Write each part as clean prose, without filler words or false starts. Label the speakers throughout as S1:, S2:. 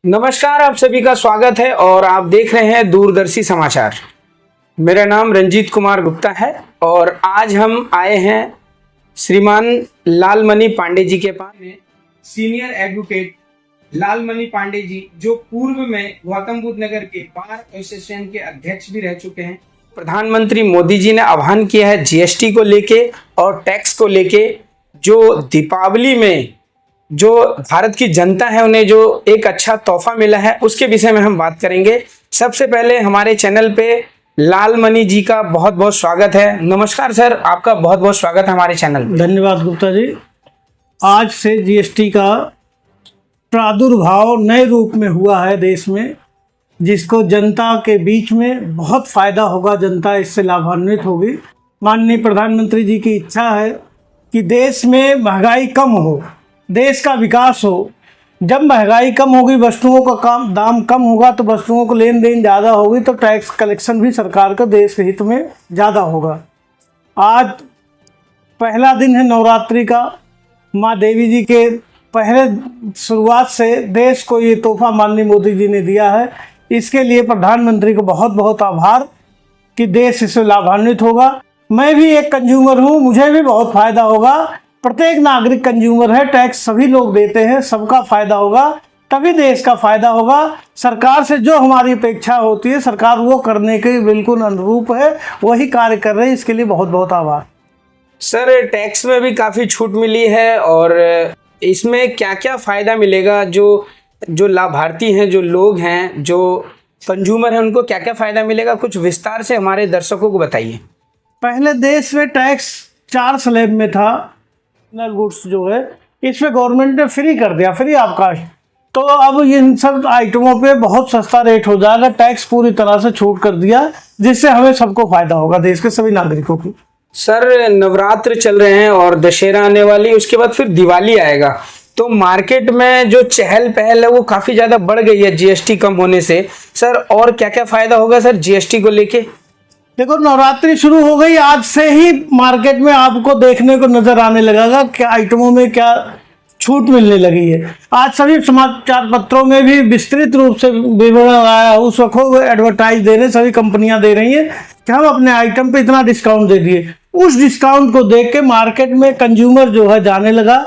S1: नमस्कार, आप सभी का स्वागत है और आप देख रहे हैं दूरदर्शी समाचार। मेरा नाम रंजीत कुमार गुप्ता है और आज हम आए हैं श्रीमान लालमणि पांडे जी के पास में। सीनियर एडवोकेट लालमणि पांडे जी जो पूर्व में गौतम बुद्ध नगर के बार एसोसिएशन के अध्यक्ष भी रह चुके हैं। प्रधानमंत्री मोदी जी ने आह्वान किया है जीएसटी को लेके और टैक्स को लेके, जो दीपावली में जो भारत की जनता है उन्हें जो एक अच्छा तोहफा मिला है उसके विषय में हम बात करेंगे। सबसे पहले हमारे चैनल पे लालमणि जी का बहुत बहुत स्वागत है। नमस्कार सर, आपका बहुत बहुत स्वागत है हमारे चैनल पे।
S2: धन्यवाद गुप्ता जी। आज से जीएसटी का प्रादुर्भाव नए रूप में हुआ है देश में, जिसको जनता के बीच में बहुत फायदा होगा, जनता इससे लाभान्वित होगी। माननीय प्रधानमंत्री जी की इच्छा है कि देश में महंगाई कम हो, देश का विकास हो। जब महंगाई कम होगी, वस्तुओं का दाम कम होगा तो वस्तुओं को लेन देन ज़्यादा होगी, तो टैक्स कलेक्शन भी सरकार का देश के हित में ज़्यादा होगा। आज पहला दिन है नवरात्रि का। माँ देवी जी के पहले शुरुआत से देश को ये तोहफा माननीय मोदी जी ने दिया है। इसके लिए प्रधानमंत्री को बहुत बहुत आभार कि देश इससे लाभान्वित होगा। मैं भी एक कंज्यूमर हूँ, मुझे भी बहुत फ़ायदा होगा। प्रत्येक नागरिक कंज्यूमर है, टैक्स सभी लोग देते हैं, सबका फ़ायदा होगा, तभी देश का फ़ायदा होगा। सरकार से जो हमारी अपेक्षा होती है सरकार वो करने के बिल्कुल अनुरूप है, वही कार्य कर रहे हैं। इसके लिए बहुत बहुत आभार।
S1: सर, टैक्स में भी काफ़ी छूट मिली है और इसमें क्या क्या फ़ायदा मिलेगा? जो लाभार्थी हैं, जो लोग हैं, जो कंज्यूमर हैं, उनको क्या क्या फ़ायदा मिलेगा? कुछ विस्तार से हमारे दर्शकों को बताइए।
S2: पहले देश में टैक्स 4 स्लैब में था। गुड्स जो है इसमें गवर्नमेंट ने फ्री कर दिया, फ्री ऑफ कास्ट। तो अब इन सब आइटमों पे बहुत सस्ता रेट हो जाएगा। टैक्स पूरी तरह से छूट कर दिया, जिससे हमें सबको फायदा होगा, देश के सभी नागरिकों को।
S1: सर, नवरात्र चल रहे हैं और दशहरा आने वाली, उसके बाद फिर दिवाली आएगा, तो मार्केट में जो चहल पहल है वो काफी ज्यादा बढ़ गई है जीएसटी कम होने से। सर, और क्या क्या फायदा होगा सर जीएसटी को लेके?
S2: देखो, नवरात्रि शुरू हो गई, आज से ही मार्केट में आपको देखने को नजर आने लगेगा क्या आइटमों में क्या छूट मिलने लगी है। आज सभी समाचार पत्रों में भी विस्तृत रूप से विवरण आया, उस वक्त एडवर्टाइज दे रहे, सभी कंपनियां दे रही हैं कि हम अपने आइटम पे इतना डिस्काउंट दे दिए। उस डिस्काउंट को देख के मार्केट में कंज्यूमर जो है जाने लगा।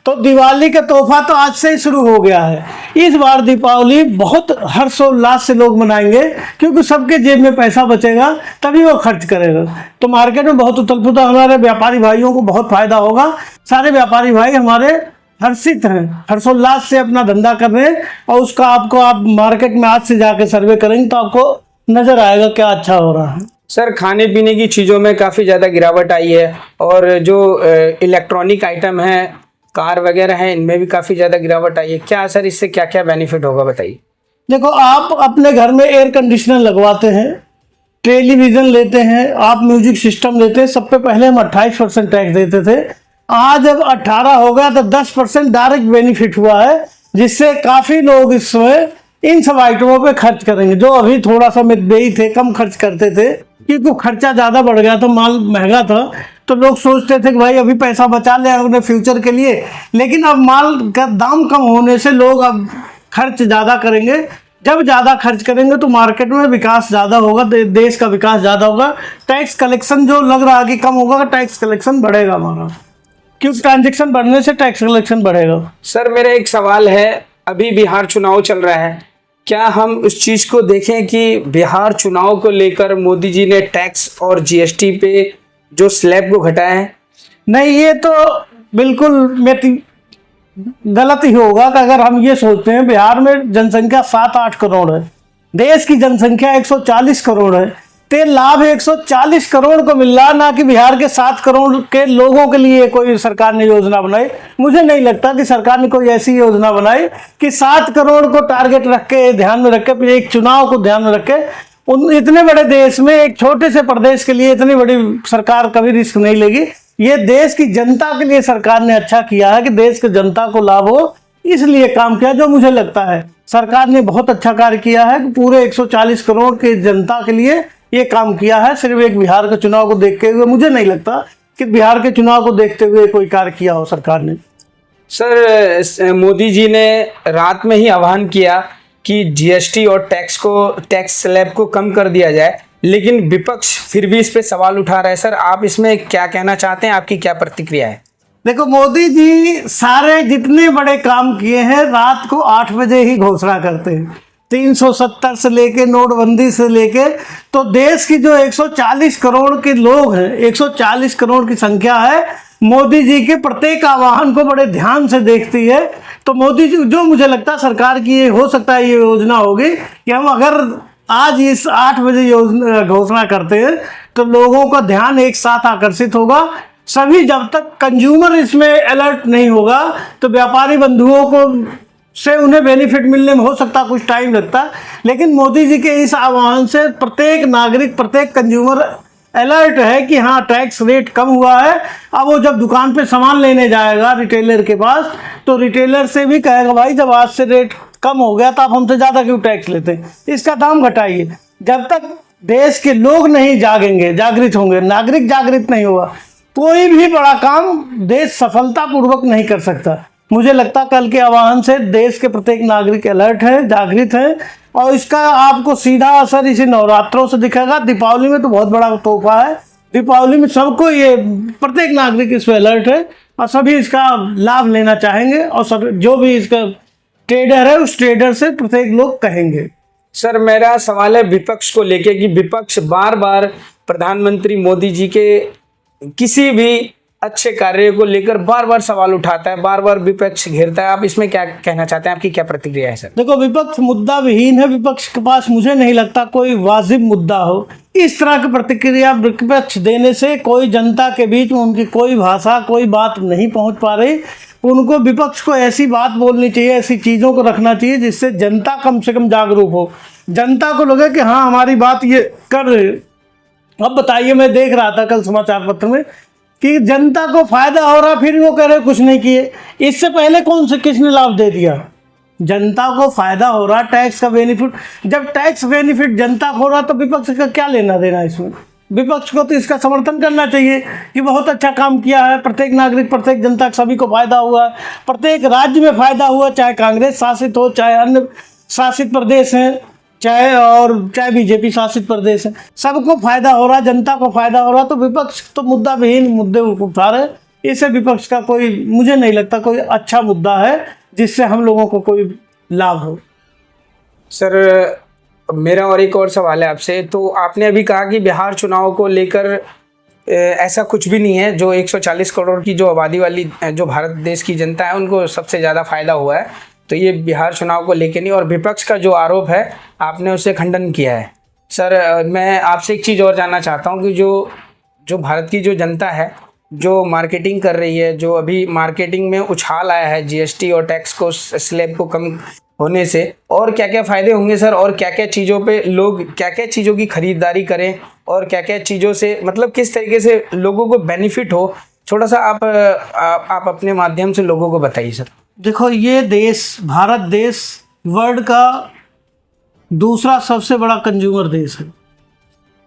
S2: तो दिवाली का तोहफा तो आज से ही शुरू हो गया है। इस बार दीपावली बहुत हर्षोल्लास से लोग मनाएंगे, क्योंकि सबके जेब में पैसा बचेगा, तभी वो खर्च करेगा। तो मार्केट में बहुत उथल पुथल, हमारे व्यापारी भाइयों को बहुत फायदा होगा। सारे व्यापारी भाई हमारे हर्षित हैं, हर्षोल्लास से अपना धंधा कर रहे हैं। और उसका आप मार्केट में आज से जाके सर्वे करेंगे तो आपको नजर आएगा क्या अच्छा हो रहा है।
S1: सर, खाने पीने की चीज़ों में काफ़ी ज़्यादा गिरावट आई है और जो इलेक्ट्रॉनिक आइटम है, कार वगैरह हैं, इनमें भी काफ़ी ज़्यादा गिरावट आई है। क्या सर, इससे क्या क्या बेनिफिट होगा बताइए।
S2: देखो, आप अपने घर में एयर कंडीशनर लगवाते हैं, टेलीविज़न लेते हैं, आप म्यूजिक सिस्टम लेते हैं, सब पे पहले हम 28% टैक्स देते थे। आज अब 18 हो गया, तो 10% डायरेक्ट बेनिफिट हुआ है, जिससे काफ़ी लोग इस समय इन सब आइटमों पे खर्च करेंगे। जो अभी थोड़ा सा मितव्ययी थे, कम खर्च करते थे, क्योंकि खर्चा ज़्यादा बढ़ गया था, माल महंगा था, तो लोग सोचते थे कि भाई अभी पैसा बचा लें अपने फ्यूचर के लिए। लेकिन अब माल का दाम कम होने से लोग अब खर्च ज़्यादा करेंगे। जब ज़्यादा खर्च करेंगे तो मार्केट में विकास ज़्यादा होगा, देश का विकास ज़्यादा होगा। टैक्स कलेक्शन जो लग रहा है कि कम होगा, टैक्स कलेक्शन बढ़ेगा हमारा, क्योंकि ट्रांजेक्शन बढ़ने से टैक्स कलेक्शन बढ़ेगा।
S1: सर, मेरा एक सवाल है, अभी बिहार चुनाव चल रहा है, क्या हम उस चीज़ को देखें कि बिहार चुनाव को लेकर मोदी जी ने टैक्स और जीएसटी पे जो स्लैब को घटाया है?
S2: नहीं, ये तो बिल्कुल गलत ही होगा कि अगर हम ये सोचते हैं। बिहार में जनसंख्या 7-8 करोड़ है, देश की जनसंख्या 140 करोड़ है, तो लाभ 140 करोड़ को मिल रहा, ना कि बिहार के 7 करोड़ के लोगों के लिए कोई सरकार ने योजना बनाई। मुझे नहीं लगता कि सरकार ने कोई ऐसी योजना बनाई कि 7 करोड़ को टारगेट रख के, ध्यान में रख के, एक चुनाव को ध्यान में रख के, इतने बड़े देश में एक छोटे से प्रदेश के लिए इतनी बड़ी सरकार कभी रिस्क नहीं लेगी। ये देश की जनता के लिए सरकार ने अच्छा किया है कि देश की जनता को लाभ हो, इसलिए काम किया। जो मुझे लगता है सरकार ने बहुत अच्छा कार्य किया है कि पूरे 140 करोड़ की जनता के लिए ये काम किया है। सिर्फ एक बिहार के चुनाव को देखते हुए मुझे नहीं लगता कि बिहार के चुनाव को देखते हुए कोई कार्य किया हो सरकार ने।
S1: सर, मोदी जी ने रात में ही आह्वान किया कि जीएसटी और टैक्स स्लैब को कम कर दिया जाए, लेकिन विपक्ष फिर भी इस पे सवाल उठा रहा है। सर, आप इसमें क्या कहना चाहते हैं, आपकी क्या प्रतिक्रिया है?
S2: देखो, मोदी जी सारे जितने बड़े काम किए हैं रात को 8 बजे ही घोषणा करते हैं। 370 से लेके नोटबंदी से लेके, तो देश की जो 140 करोड़ के लोग हैं, 140 करोड़ की संख्या है, मोदी जी के प्रत्येक आह्वान को बड़े ध्यान से देखती है। तो मोदी जी, जो मुझे लगता है सरकार की ये हो सकता है ये योजना होगी कि हम अगर आज इस 8 बजे योजना घोषणा करते हैं तो लोगों का ध्यान एक साथ आकर्षित होगा। सभी, जब तक कंज्यूमर इसमें अलर्ट नहीं होगा तो व्यापारी बंधुओं को से उन्हें बेनिफिट मिलने में हो सकता कुछ टाइम लगता, लेकिन मोदी जी के इस आह्वान से प्रत्येक नागरिक, प्रत्येक कंज्यूमर अलर्ट है कि हाँ, टैक्स रेट कम हुआ है। अब वो जब दुकान पे सामान लेने जाएगा रिटेलर के पास, तो रिटेलर से भी कहेगा भाई जब आज से रेट कम हो गया तो आप हमसे ज़्यादा क्यों टैक्स लेते हैं, इसका दाम घटाइए। जब तक देश के लोग नहीं जागेंगे, जागृत होंगे, नागरिक जागृत नहीं होगा, कोई भी बड़ा काम देश सफलतापूर्वक नहीं कर सकता। मुझे लगता कल के आह्वान से देश के प्रत्येक नागरिक अलर्ट है, जागृत है, और इसका आपको सीधा असर इसी नवरात्रों से दिखेगा। दीपावली में तो बहुत बड़ा तोहफा है, दीपावली में सबको ये प्रत्येक नागरिक इस पर अलर्ट है और सभी इसका लाभ लेना चाहेंगे, और सब जो भी इसका ट्रेडर है उस ट्रेडर से प्रत्येक लोग कहेंगे।
S1: सर, मेरा सवाल है विपक्ष को लेके कि विपक्ष बार बार प्रधानमंत्री मोदी जी के किसी भी अच्छे कार्य को लेकर बार बार सवाल उठाता है, बार बार विपक्ष घेरता है। आप इसमें क्या कहना चाहते हैं, आपकी क्या प्रतिक्रिया है? सर
S2: देखो, विपक्ष मुद्दा विहीन है। विपक्ष के पास मुझे नहीं लगता कोई वाजिब मुद्दा हो। इस तरह की प्रतिक्रिया विपक्ष देने से कोई जनता के बीच में उनकी कोई भाषा, कोई बात नहीं पहुंच पा रही। उनको, विपक्ष को ऐसी बात बोलनी चाहिए, ऐसी चीज़ों को रखना चाहिए जिससे जनता कम से कम जागरूक हो, जनता को लगे कि हाँ हमारी बात ये कर रहे। अब बताइए, मैं देख रहा था कल समाचार पत्र में कि जनता को फायदा हो रहा, फिर वो कह रहे कुछ नहीं किए। इससे पहले किसने लाभ दे दिया? जनता को फायदा हो रहा, टैक्स का बेनिफिट। जब टैक्स बेनिफिट जनता को हो रहा तो विपक्ष का क्या लेना देना इसमें? विपक्ष को तो इसका समर्थन करना चाहिए कि बहुत अच्छा काम किया है, प्रत्येक नागरिक, प्रत्येक जनता, सभी को फायदा हुआ, प्रत्येक राज्य में फायदा हुआ, चाहे कांग्रेस शासित हो, चाहे अन्य शासित प्रदेश हैं, चाहे बीजेपी शासित प्रदेश है, सबको फायदा हो रहा, जनता को फायदा हो रहा। तो विपक्ष तो मुद्दा विहीन मुद्दे उठा रहे। इससे विपक्ष का कोई, मुझे नहीं लगता कोई अच्छा मुद्दा है जिससे हम लोगों को कोई लाभ हो।
S1: सर, मेरा और एक और सवाल है आपसे। तो आपने अभी कहा कि बिहार चुनाव को लेकर ऐसा कुछ भी नहीं है। जो 140 करोड़ की जो आबादी वाली जो भारत देश की जनता है उनको सबसे ज़्यादा फायदा हुआ है, तो ये बिहार चुनाव को लेकर नहीं। और विपक्ष का जो आरोप है आपने उससे खंडन किया है। सर, मैं आपसे एक चीज़ और जानना चाहता हूँ कि जो भारत की जो जनता है जो मार्केटिंग कर रही है, जो अभी मार्केटिंग में उछाल आया है जीएसटी और टैक्स को स्लैब को कम होने से, और क्या क्या फ़ायदे होंगे सर? और क्या क्या चीज़ों पे लोग क्या क्या चीज़ों की खरीदारी करें, और क्या क्या चीज़ों से मतलब किस तरीके से लोगों को बेनिफिट हो, थोड़ा सा आप अपने माध्यम से लोगों को बताइए सर।
S2: देखो, ये देश, भारत देश वर्ल्ड का दूसरा सबसे बड़ा कंज्यूमर देश है।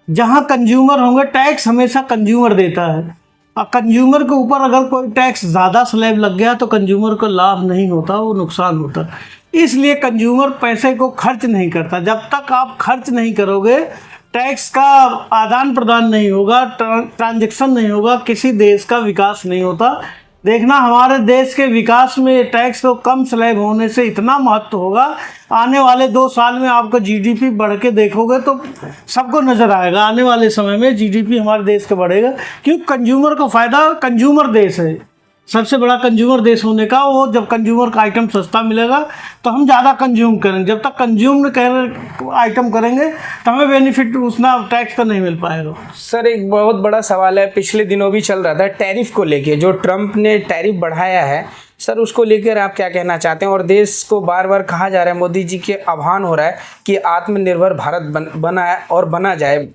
S2: जहाँ कंज्यूमर होंगे, टैक्स हमेशा कंज्यूमर देता है, और कंज्यूमर के ऊपर अगर कोई टैक्स ज़्यादा स्लैब लग गया तो कंज्यूमर को लाभ नहीं होता, वो नुकसान होता। इसलिए कंज्यूमर पैसे को खर्च नहीं करता। जब तक आप खर्च नहीं करोगे, टैक्स का आदान प्रदान नहीं होगा, ट्रांजैक्शन नहीं होगा, किसी देश का विकास नहीं होता। देखना, हमारे देश के विकास में टैक्स को कम स्लैब होने से इतना महत्व होगा, आने वाले 2 साल में आपका जीडीपी बढ़ के देखोगे तो सबको नज़र आएगा। आने वाले समय में जीडीपी हमारे देश का बढ़ेगा, क्योंकि कंज्यूमर को फ़ायदा, कंज्यूमर देश है, सबसे बड़ा कंज्यूमर देश होने का। वो जब कंज्यूमर का आइटम सस्ता मिलेगा तो हम ज़्यादा कंज्यूम करेंगे। जब तक कंज्यूम आइटम करेंगे तो हमें बेनिफिट उतना टैक्स का नहीं मिल पाएगा।
S1: सर, एक बहुत बड़ा सवाल है, पिछले दिनों भी चल रहा था टैरिफ को लेके, जो ट्रंप ने टैरिफ बढ़ाया है सर, उसको लेकर आप क्या कहना चाहते हैं? और देश को बार बार कहा जा रहा है, मोदी जी के आह्वान हो रहा है कि आत्मनिर्भर भारत बना जाए,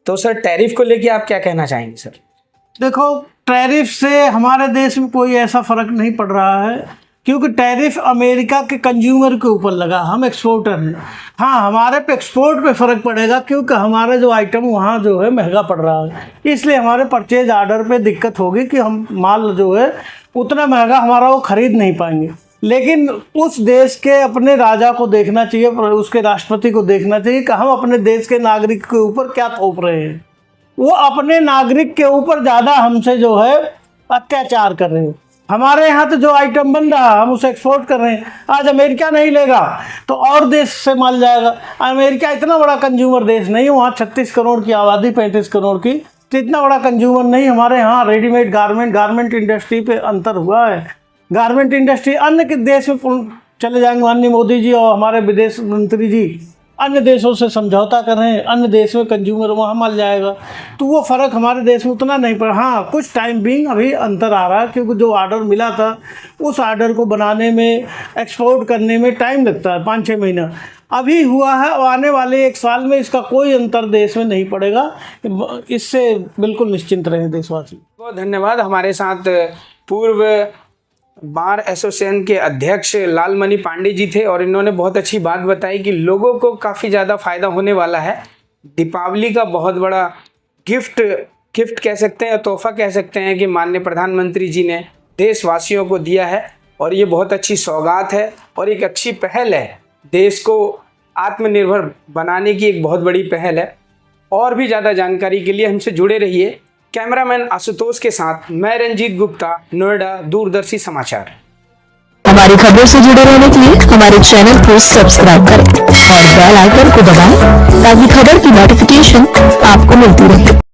S1: तो सर टैरिफ को लेके आप क्या कहना चाहेंगे सर?
S2: देखो, टैरिफ से हमारे देश में कोई ऐसा फ़र्क नहीं पड़ रहा है, क्योंकि टैरिफ अमेरिका के कंज्यूमर के ऊपर लगा, हम एक्सपोर्टर हैं। हाँ, हमारे पे एक्सपोर्ट पे फ़र्क पड़ेगा, क्योंकि हमारे जो आइटम वहाँ जो है महंगा पड़ रहा है, इसलिए हमारे परचेज आर्डर पे दिक्कत होगी कि हम माल जो है उतना महंगा हमारा वो ख़रीद नहीं पाएंगे। लेकिन उस देश के अपने राजा को देखना चाहिए, उसके राष्ट्रपति को देखना चाहिए कि हम अपने देश के नागरिक के ऊपर क्या थोप रहे हैं। वो अपने नागरिक के ऊपर ज़्यादा हमसे जो है अत्याचार कर रहे हैं। हमारे यहाँ तो जो आइटम बन रहा है हम उसे एक्सपोर्ट कर रहे हैं। आज अमेरिका नहीं लेगा तो और देश से माल जाएगा। अमेरिका इतना बड़ा कंज्यूमर देश नहीं है, वहाँ 36 करोड़ की आबादी, 35 करोड़ की, तो इतना बड़ा कंज्यूमर नहीं। हमारे यहाँ रेडीमेड गारमेंट इंडस्ट्री पे अंतर हुआ है। गारमेंट इंडस्ट्री अन्य के देश में चले जाएंगे, माननीय मोदी जी और हमारे विदेश मंत्री जी अन्य देशों से समझौता कर रहे हैं, अन्य देश में कंज्यूमर वहाँ माल जाएगा, तो वो फ़र्क हमारे देश में उतना नहीं पड़ा। हाँ, कुछ टाइम बीइंग अभी अंतर आ रहा है, क्योंकि जो ऑर्डर मिला था उस ऑर्डर को बनाने में, एक्सपोर्ट करने में टाइम लगता है, 5-6 महीना अभी हुआ है, और आने वाले 1 साल में इसका कोई अंतर देश में नहीं पड़ेगा। इससे बिल्कुल निश्चिंत रहें देशवासी।
S1: बहुत धन्यवाद। हमारे साथ पूर्व बार एसोसिएशन के अध्यक्ष लालमणि पांडे जी थे और इन्होंने बहुत अच्छी बात बताई कि लोगों को काफ़ी ज़्यादा फायदा होने वाला है। दीपावली का बहुत बड़ा गिफ्ट कह सकते हैं, तोहफा कह सकते हैं कि माननीय प्रधानमंत्री जी ने देशवासियों को दिया है, और ये बहुत अच्छी सौगात है और एक अच्छी पहल है। देश को आत्मनिर्भर बनाने की एक बहुत बड़ी पहल है। और भी ज़्यादा जानकारी के लिए हमसे जुड़े रहिए। कैमरामैन आशुतोष के साथ मैं रंजीत गुप्ता, नोएडा, दूरदर्शी समाचार।
S3: हमारी खबरों से जुड़े रहने के लिए हमारे चैनल को सब्सक्राइब करें और बेल आइकन को दबाएं ताकि खबर की नोटिफिकेशन आपको मिलती रहे।